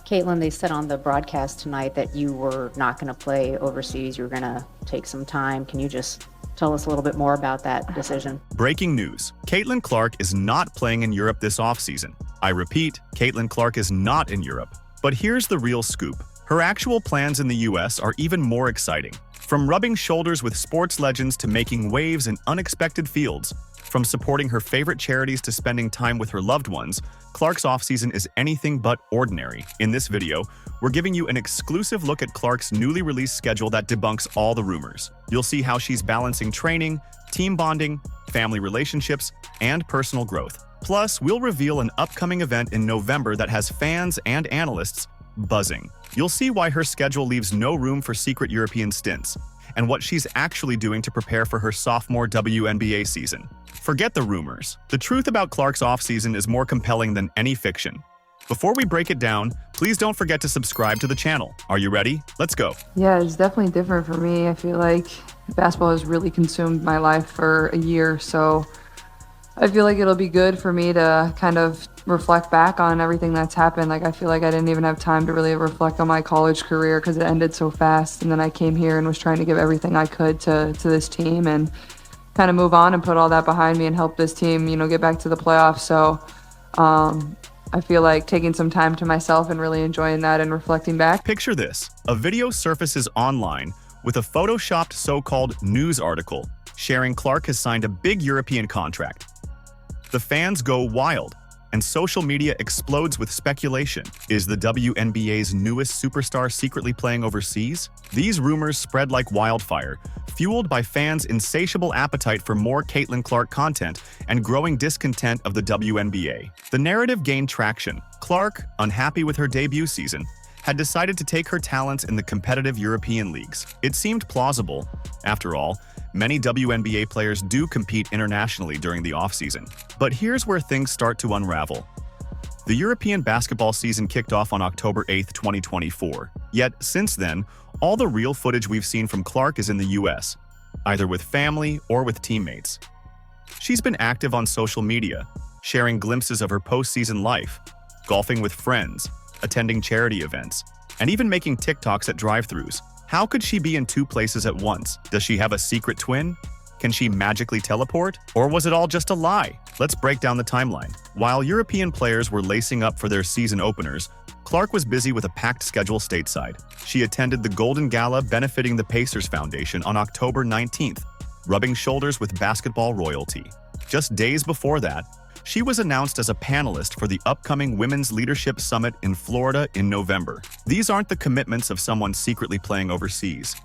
Caitlin, they said on the broadcast tonight that you were not going to play overseas. You were going to take some time. Can you just tell us a little bit more about that decision? Breaking news. Caitlin Clark is not playing in Europe this offseason. I repeat, Caitlin Clark is not in Europe. But here's the real scoop. Her actual plans in the US are even more exciting. From rubbing shoulders with sports legends to making waves in unexpected fields, from supporting her favorite charities to spending time with her loved ones, Clark's offseason is anything but ordinary. In this video, we're giving you an exclusive look at Clark's newly released schedule that debunks all the rumors. You'll see how she's balancing training, team bonding, family relationships, and personal growth. Plus, we'll reveal an upcoming event in November that has fans and analysts buzzing. You'll see why her schedule leaves no room for secret European stints, and what she's actually doing to prepare for her sophomore WNBA season. Forget the rumors. The truth about Clark's offseason is more compelling than any fiction. Before we break it down, please don't forget to subscribe to the channel. Are you ready? Let's go. Yeah, it's definitely different for me. I feel like basketball has really consumed my life for a year, so I feel like it'll be good for me to kind of reflect back on everything that's happened. Like, I feel like I didn't even have time to really reflect on my college career because it ended so fast, and then I came here and was trying to give everything I could to this team and kind of move on and put all that behind me and help this team, get back to the playoffs. So I feel like taking some time to myself and really enjoying that and reflecting back. Picture this. A video surfaces online with a photoshopped so-called news article sharing Clark has signed a big European contract. The fans go wild, and social media explodes with speculation. Is the WNBA's newest superstar secretly playing overseas? These rumors spread like wildfire, fueled by fans' insatiable appetite for more Caitlin Clark content and growing discontent of the WNBA. The narrative gained traction. Clark, unhappy with her debut season, had decided to take her talents in the competitive European leagues. It seemed plausible. After all, many WNBA players do compete internationally during the offseason. But here's where things start to unravel. The European basketball season kicked off on October 8, 2024. Yet, since then, all the real footage we've seen from Clark is in the US, either with family or with teammates. She's been active on social media, sharing glimpses of her postseason life, golfing with friends, attending charity events, and even making TikToks at drive-thrus. How could she be in two places at once? Does she have a secret twin? Can she magically teleport? Or was it all just a lie? Let's break down the timeline. While European players were lacing up for their season openers, Clark was busy with a packed schedule stateside. She attended the Golden Gala benefiting the Pacers Foundation on October 19th, rubbing shoulders with basketball royalty. Just days before that, she was announced as a panelist for the upcoming Women's Leadership Summit in Florida in November. These aren't the commitments of someone secretly playing overseas.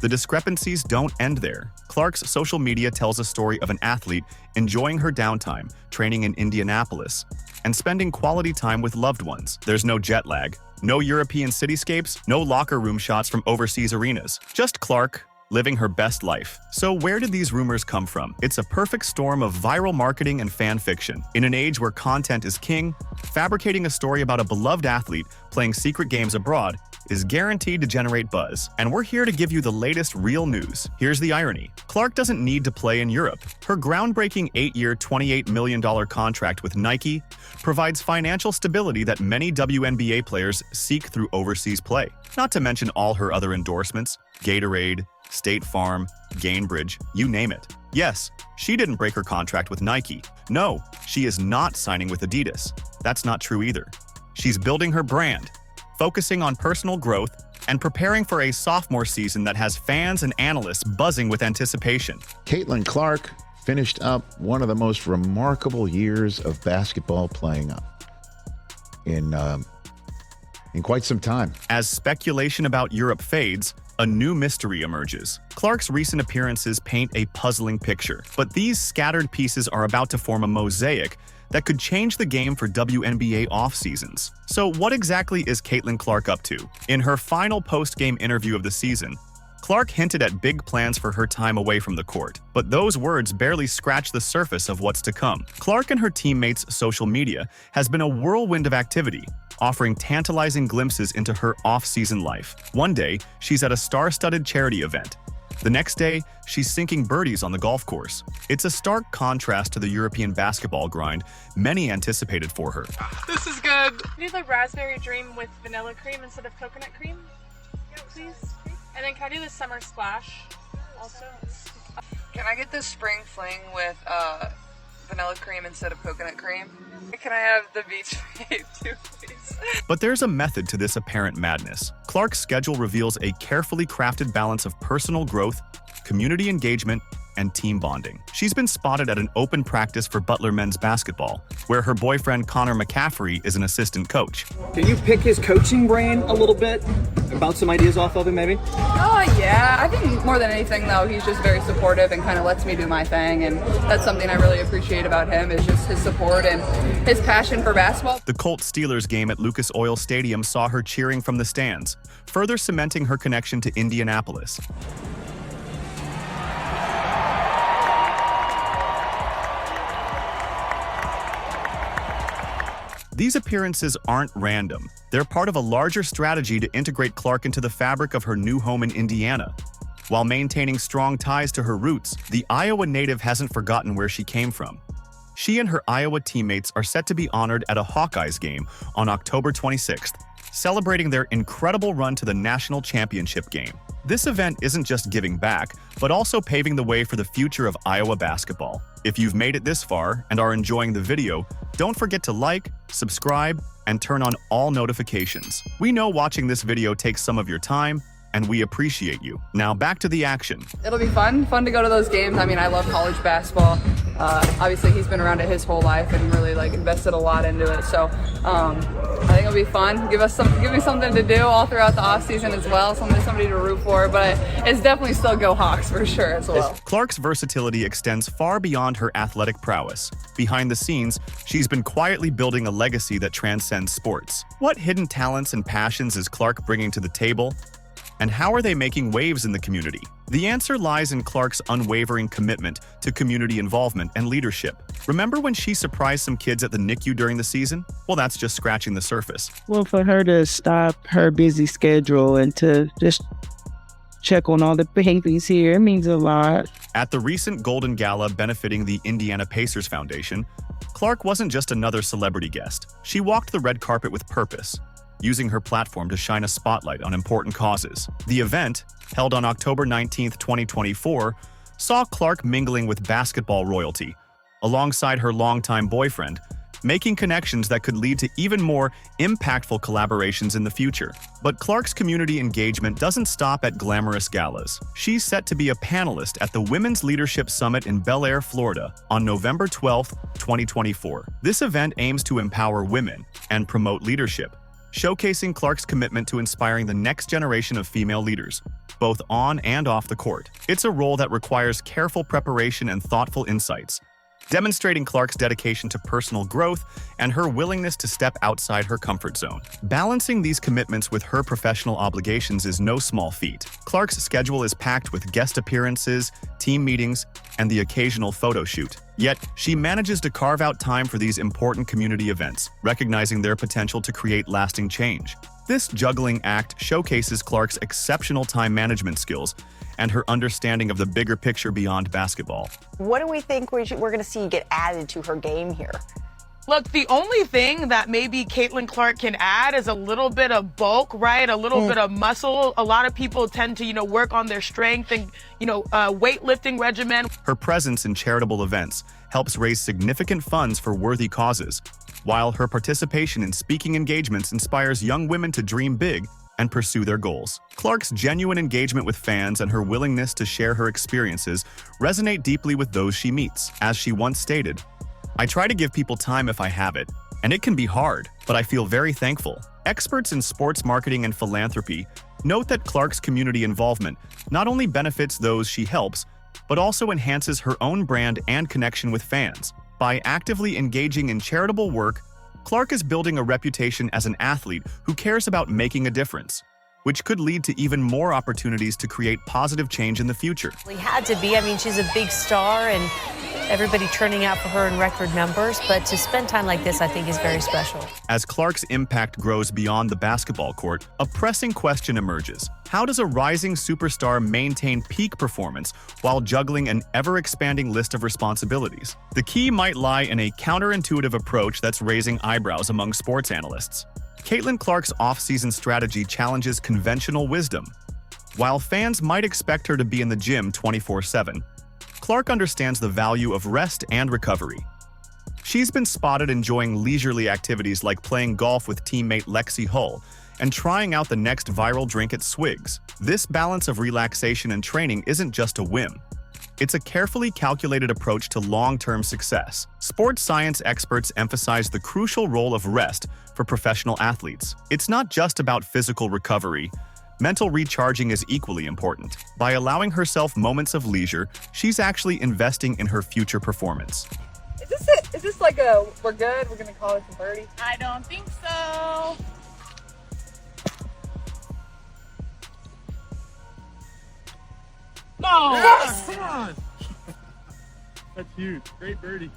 The discrepancies don't end there. Clark's social media tells a story of an athlete enjoying her downtime, training in Indianapolis, and spending quality time with loved ones. There's no jet lag, no European cityscapes, no locker room shots from overseas arenas. Just Clark living her best life. So where did these rumors come from? It's a perfect storm of viral marketing and fan fiction. In an age where content is king, fabricating a story about a beloved athlete playing secret games abroad is guaranteed to generate buzz. And we're here to give you the latest real news. Here's the irony. Clark doesn't need to play in Europe. Her groundbreaking 8-year, $28 million contract with Nike provides financial stability that many WNBA players seek through overseas play. Not to mention all her other endorsements, Gatorade, State Farm, Gainbridge, you name it. Yes, she didn't break her contract with Nike. No, she is not signing with Adidas. That's not true either. She's building her brand, focusing on personal growth, and preparing for a sophomore season that has fans and analysts buzzing with anticipation. Caitlin Clark finished up one of the most remarkable years of basketball playing up in quite some time. As speculation about Europe fades, a new mystery emerges. Clark's recent appearances paint a puzzling picture, but these scattered pieces are about to form a mosaic that could change the game for WNBA off-seasons. So what exactly is Caitlin Clark up to? In her final post-game interview of the season, Clark hinted at big plans for her time away from the court, but those words barely scratch the surface of what's to come. Clark and her teammates' social media has been a whirlwind of activity, offering tantalizing glimpses into her off-season life. One day, she's at a star-studded charity event, The next day, she's sinking birdies on the golf course. It's a stark contrast to the European basketball grind many anticipated for her. This is good. Do the raspberry dream with vanilla cream instead of coconut cream, please? And then can I do the summer splash also? Can I get this spring fling with vanilla cream instead of coconut cream? Can I have the beach fade too, please? But there's a method to this apparent madness. Clark's schedule reveals a carefully crafted balance of personal growth, community engagement, and team bonding. She's been spotted at an open practice for Butler men's basketball, where her boyfriend Connor McCaffrey is an assistant coach. Can you pick his coaching brain a little bit? Bounce some ideas off of him, maybe? Yeah. I think more than anything, though, he's just very supportive and kind of lets me do my thing. And that's something I really appreciate about him is just his support and his passion for basketball. The Colts-Steelers game at Lucas Oil Stadium saw her cheering from the stands, further cementing her connection to Indianapolis. These appearances aren't random. They're part of a larger strategy to integrate Clark into the fabric of her new home in Indiana. While maintaining strong ties to her roots, the Iowa native hasn't forgotten where she came from. She and her Iowa teammates are set to be honored at a Hawkeyes game on October 26th, celebrating their incredible run to the national championship game. This event isn't just giving back, but also paving the way for the future of Iowa basketball. If you've made it this far and are enjoying the video, don't forget to like, subscribe, and turn on all notifications. We know watching this video takes some of your time, and we appreciate you. Now back to the action. It'll be fun to go to those games. I mean, I love college basketball. Obviously, he's been around it his whole life and really invested a lot into it. So I think it'll be fun. Give me something to do all throughout the off season as well. Somebody to root for. But it's definitely still go Hawks for sure as well. Clark's versatility extends far beyond her athletic prowess. Behind the scenes, she's been quietly building a legacy that transcends sports. What hidden talents and passions is Clark bringing to the table? And how are they making waves in the community? The answer lies in Clark's unwavering commitment to community involvement and leadership. Remember when she surprised some kids at the NICU during the season? Well, that's just scratching the surface. Well, for her to stop her busy schedule and to just check on all the babies here, it means a lot. At the recent Golden Gala benefiting the Indiana Pacers Foundation, Clark wasn't just another celebrity guest. She walked the red carpet with purpose, using her platform to shine a spotlight on important causes. The event, held on October 19, 2024, saw Clark mingling with basketball royalty, alongside her longtime boyfriend, making connections that could lead to even more impactful collaborations in the future. But Clark's community engagement doesn't stop at glamorous galas. She's set to be a panelist at the Women's Leadership Summit in Bel Air, Florida, on November 12, 2024. This event aims to empower women and promote leadership, showcasing Clark's commitment to inspiring the next generation of female leaders, both on and off the court. It's a role that requires careful preparation and thoughtful insights, demonstrating Clark's dedication to personal growth and her willingness to step outside her comfort zone. Balancing these commitments with her professional obligations is no small feat. Clark's schedule is packed with guest appearances, team meetings, and the occasional photo shoot. Yet, she manages to carve out time for these important community events, recognizing their potential to create lasting change. This juggling act showcases Clark's exceptional time management skills and her understanding of the bigger picture beyond basketball. What do we think we're going to see get added to her game here? Look, the only thing that maybe Caitlin Clark can add is a little bit of bulk, right? A little bit of muscle. A lot of people tend to, work on their strength and, weightlifting regimen. Her presence in charitable events helps raise significant funds for worthy causes, while her participation in speaking engagements inspires young women to dream big and pursue their goals. Clark's genuine engagement with fans and her willingness to share her experiences resonate deeply with those she meets. As she once stated, "I try to give people time if I have it, and it can be hard, but I feel very thankful." Experts in sports marketing and philanthropy note that Clark's community involvement not only benefits those she helps, but also enhances her own brand and connection with fans. By actively engaging in charitable work, Clark is building a reputation as an athlete who cares about making a difference. which could lead to even more opportunities to create positive change in the future. It had to be. I mean, she's a big star and everybody turning out for her in record numbers, but to spend time like this, I think, is very special. As Clark's impact grows beyond the basketball court, a pressing question emerges. How does a rising superstar maintain peak performance while juggling an ever-expanding list of responsibilities? The key might lie in a counterintuitive approach that's raising eyebrows among sports analysts. Caitlin Clark's off-season strategy challenges conventional wisdom. While fans might expect her to be in the gym 24/7, Clark understands the value of rest and recovery. She's been spotted enjoying leisurely activities like playing golf with teammate Lexi Hull and trying out the next viral drink at Swigs. This balance of relaxation and training isn't just a whim. It's a carefully calculated approach to long-term success. Sports science experts emphasize the crucial role of rest for professional athletes. It's not just about physical recovery. Mental recharging is equally important. By allowing herself moments of leisure, she's actually investing in her future performance. Is this it? Is this like a, we're good, we're gonna call it a birdie? I don't think so. No! Yes! Come on! That's huge. Great birdie.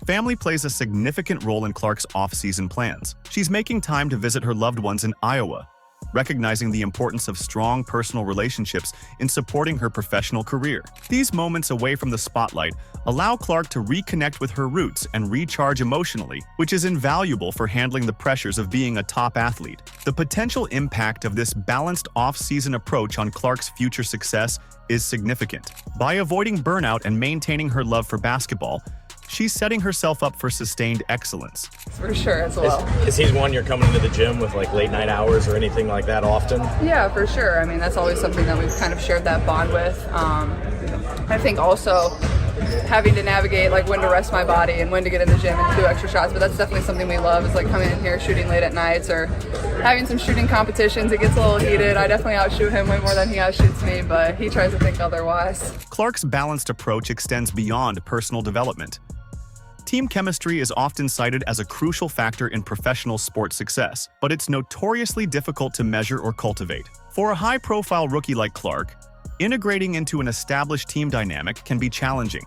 Family plays a significant role in Clark's off-season plans. She's making time to visit her loved ones in Iowa, recognizing the importance of strong personal relationships in supporting her professional career. These moments away from the spotlight allow Clark to reconnect with her roots and recharge emotionally, which is invaluable for handling the pressures of being a top athlete. The potential impact of this balanced off-season approach on Clark's future success is significant. By avoiding burnout and maintaining her love for basketball, she's setting herself up for sustained excellence. For sure, as well. Is he one you're coming into the gym with like late night hours or anything like that often? Yeah, for sure. I mean, that's always something that we've kind of shared that bond with. I think also having to navigate like when to rest my body and when to get in the gym and do extra shots, but that's definitely something we love, is like coming in here shooting late at nights or having some shooting competitions. It gets a little heated. I definitely outshoot him way more than he outshoots me, but he tries to think otherwise. Clark's balanced approach extends beyond personal development. Team chemistry is often cited as a crucial factor in professional sports success, but it's notoriously difficult to measure or cultivate. For a high-profile rookie like Clark, integrating into an established team dynamic can be challenging.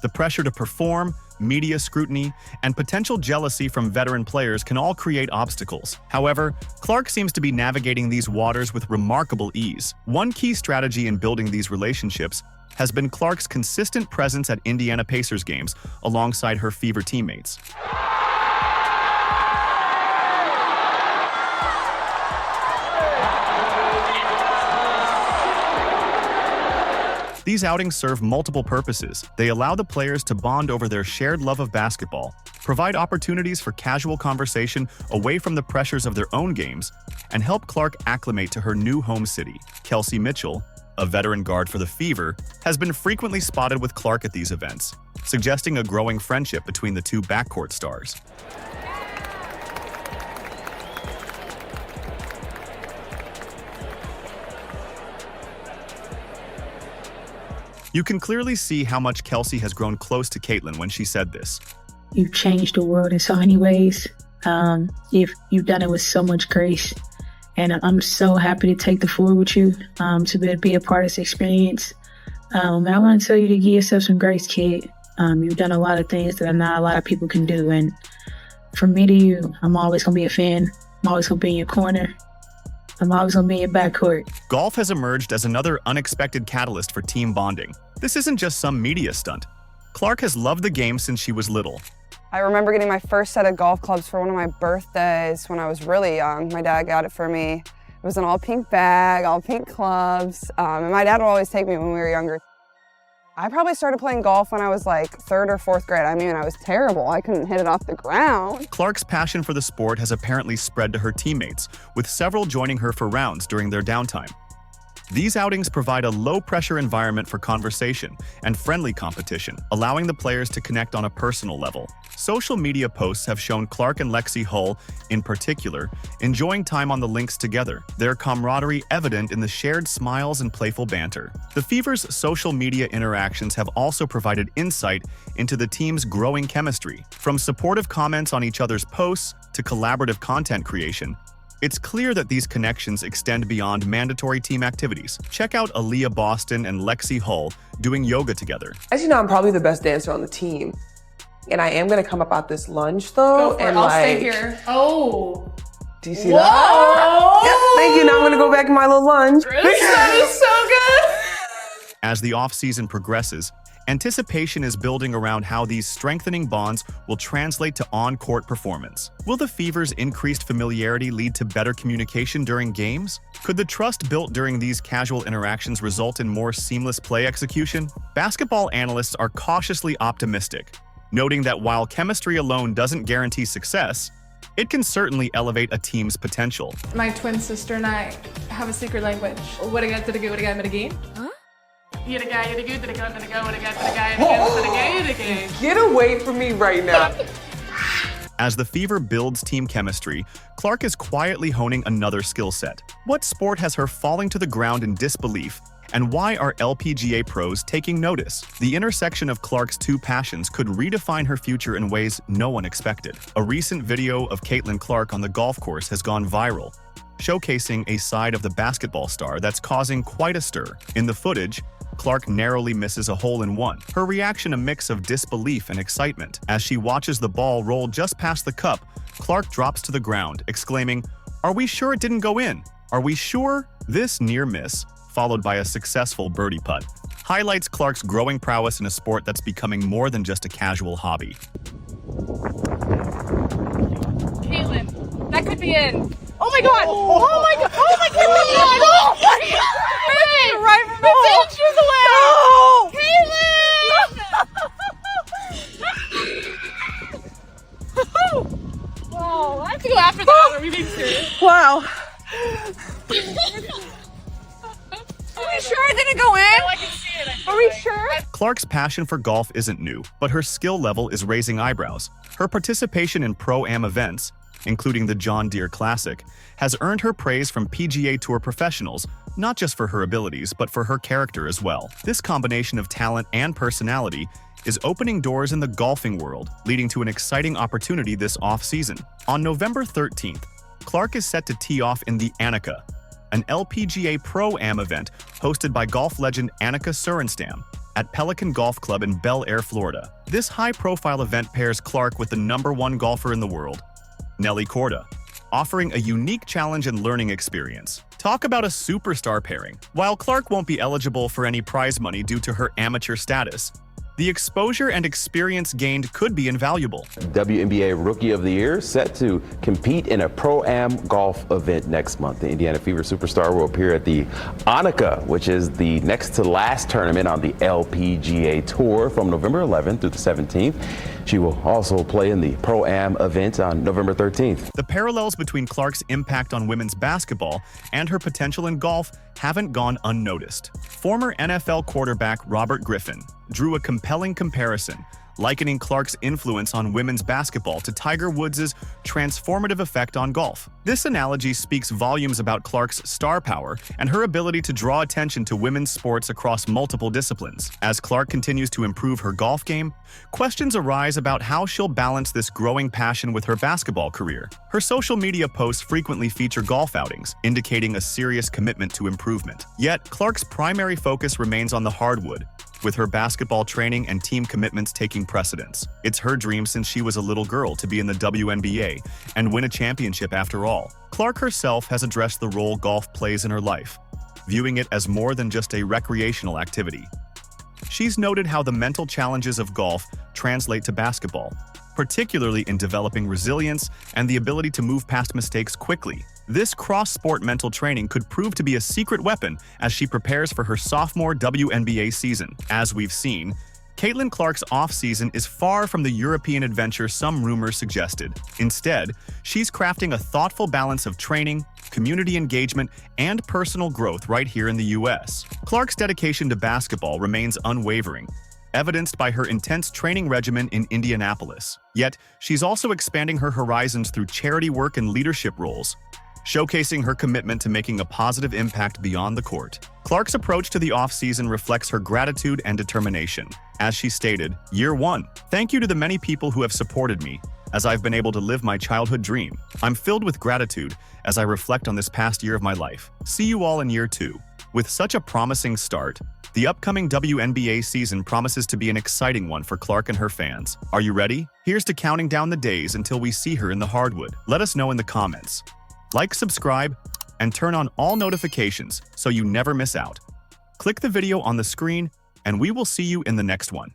The pressure to perform, media scrutiny, and potential jealousy from veteran players can all create obstacles. However, Clark seems to be navigating these waters with remarkable ease. One key strategy in building these relationships has been Clark's consistent presence at Indiana Pacers games alongside her Fever teammates. These outings serve multiple purposes. They allow the players to bond over their shared love of basketball, provide opportunities for casual conversation away from the pressures of their own games, and help Clark acclimate to her new home city. Kelsey Mitchell, a veteran guard for the Fever, has been frequently spotted with Clark at these events, suggesting a growing friendship between the two backcourt stars. You can clearly see how much Kelsey has grown close to Caitlin when she said this. You've changed the world in so many ways. You've done it with so much grace. And I'm so happy to take the floor with you, to be a part of this experience. I want to tell you to give yourself some grace, kid. You've done a lot of things that not a lot of people can do. And from me to you, I'm always going to be a fan. I'm always going to be in your corner. I'm always going to be in your backcourt. Golf has emerged as another unexpected catalyst for team bonding. This isn't just some media stunt. Clark has loved the game since she was little. I remember getting my first set of golf clubs for one of my birthdays when I was really young. My dad got it for me. It was an all pink bag, all pink clubs, and my dad would always take me when we were younger. I probably started playing golf when I was like 3rd or 4th grade. I mean, I was terrible. I couldn't hit it off the ground. Clark's passion for the sport has apparently spread to her teammates, with several joining her for rounds during their downtime. These outings provide a low-pressure environment for conversation and friendly competition, allowing the players to connect on a personal level. Social media posts have shown Clark and Lexi Hull, in particular, enjoying time on the links together, their camaraderie evident in the shared smiles and playful banter. The Fever's social media interactions have also provided insight into the team's growing chemistry. From supportive comments on each other's posts to collaborative content creation, It's clear that these connections extend beyond mandatory team activities. Check out Aaliyah Boston and Lexi Hull doing yoga together. As you know, I'm probably the best dancer on the team. And I am gonna come up out this lunge though. And I'll stay here. Oh. Do you see that? Yep, thank you. Now I'm gonna go back in my little lunge. That is so good. As the off-season progresses, anticipation is building around how these strengthening bonds will translate to on-court performance. Will the Fever's increased familiarity lead to better communication during games? Could the trust built during these casual interactions result in more seamless play execution? Basketball analysts are cautiously optimistic, noting that while chemistry alone doesn't guarantee success, it can certainly elevate a team's potential. My twin sister and I have a secret language. What I got to go, what I got to game? Huh? Get away from me right now. As the Fever builds team chemistry, Clark is quietly honing another skill set. What sport has her falling to the ground in disbelief, and why are LPGA pros taking notice? The intersection of Clark's two passions could redefine her future in ways no one expected. A recent video of Caitlin Clark on the golf course has gone viral, showcasing a side of the basketball star that's causing quite a stir. In the footage, Clark narrowly misses a hole-in-one. Her reaction a mix of disbelief and excitement. As she watches the ball roll just past the cup, Clark drops to the ground, exclaiming, "Are we sure it didn't go in? Are we sure?" This near miss, followed by a successful birdie putt, highlights Clark's growing prowess in a sport that's becoming more than just a casual hobby. Caitlin, that could be in. Oh my god! Oh my god! Oh my god! Oh my god! Right from the hole! Inches away! Caitlin! Wow, I have to go after that. Are we being serious? Wow. Are we sure it didn't go in? No, I can see it. Are we sure? Clark's passion for golf isn't new, but her skill level is raising eyebrows. Her participation in Pro-Am events, including the John Deere Classic, has earned her praise from PGA Tour professionals, not just for her abilities, but for her character as well. This combination of talent and personality is opening doors in the golfing world, leading to an exciting opportunity this off-season. On November 13th, Clark is set to tee off in the Annika, an LPGA Pro-Am event hosted by golf legend Annika Sorenstam at Pelican Golf Club in Bel Air, Florida. This high-profile event pairs Clark with the #1 golfer in the world, Nelly Korda, offering a unique challenge and learning experience. Talk about a superstar pairing. While Clark won't be eligible for any prize money due to her amateur status, the exposure and experience gained could be invaluable. WNBA Rookie of the Year set to compete in a Pro-Am golf event next month. The Indiana Fever superstar will appear at the Annika, which is the next to last tournament on the LPGA Tour from November 11th through the 17th. She will also play in the Pro-Am event on November 13th. The parallels between Clark's impact on women's basketball and her potential in golf haven't gone unnoticed. Former NFL quarterback Robert Griffin drew a compelling comparison, likening Clark's influence on women's basketball to Tiger Woods' transformative effect on golf. This analogy speaks volumes about Clark's star power and her ability to draw attention to women's sports across multiple disciplines. As Clark continues to improve her golf game, questions arise about how she'll balance this growing passion with her basketball career. Her social media posts frequently feature golf outings, indicating a serious commitment to improvement. Yet, Clark's primary focus remains on the hardwood, with her basketball training and team commitments taking precedence. It's her dream since she was a little girl to be in the WNBA and win a championship after all. Clark herself has addressed the role golf plays in her life, viewing it as more than just a recreational activity. She's noted how the mental challenges of golf translate to basketball, particularly in developing resilience and the ability to move past mistakes quickly. This cross-sport mental training could prove to be a secret weapon as she prepares for her sophomore WNBA season. As we've seen, Caitlin Clark's off-season is far from the European adventure some rumors suggested. Instead, she's crafting a thoughtful balance of training, community engagement, and personal growth right here in the US. Clark's dedication to basketball remains unwavering, evidenced by her intense training regimen in Indianapolis. Yet, she's also expanding her horizons through charity work and leadership roles, showcasing her commitment to making a positive impact beyond the court. Clark's approach to the off-season reflects her gratitude and determination. As she stated, "Year 1, thank you to the many people who have supported me, as I've been able to live my childhood dream. I'm filled with gratitude as I reflect on this past year of my life. See you all in year 2. With such a promising start, the upcoming WNBA season promises to be an exciting one for Clark and her fans. Are you ready? Here's to counting down the days until we see her in the hardwood. Let us know in the comments. Like, subscribe, and turn on all notifications so you never miss out. Click the video on the screen, and we will see you in the next one.